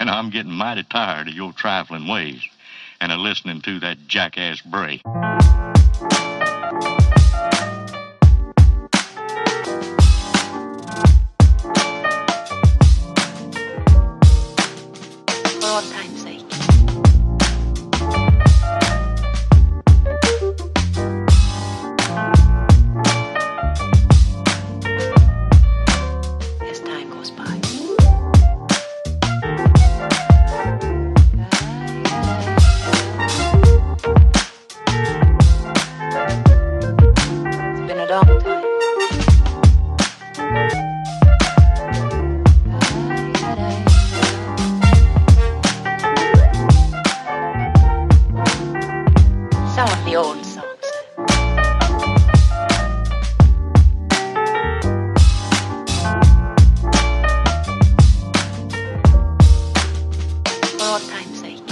and I'm getting mighty tired of your trifling ways and of listening to that jackass Bray. For old time's sake. As time goes by. It's been a long time. Some of the old songs. For old time's sake.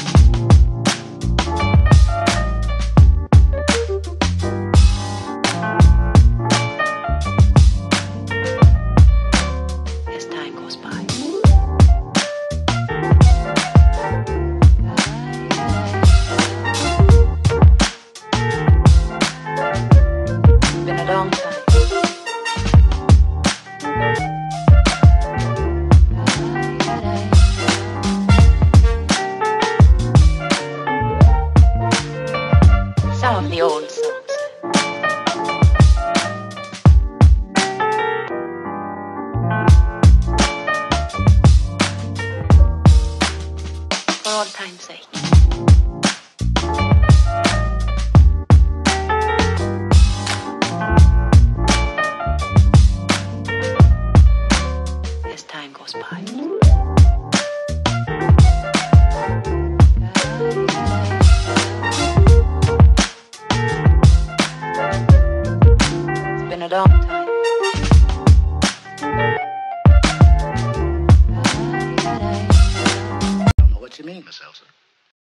As time goes by. Been a long time. Some of the old songs. For old time's sake. As time goes by. It's been a long time. I don't know what you mean, Miss Elsa.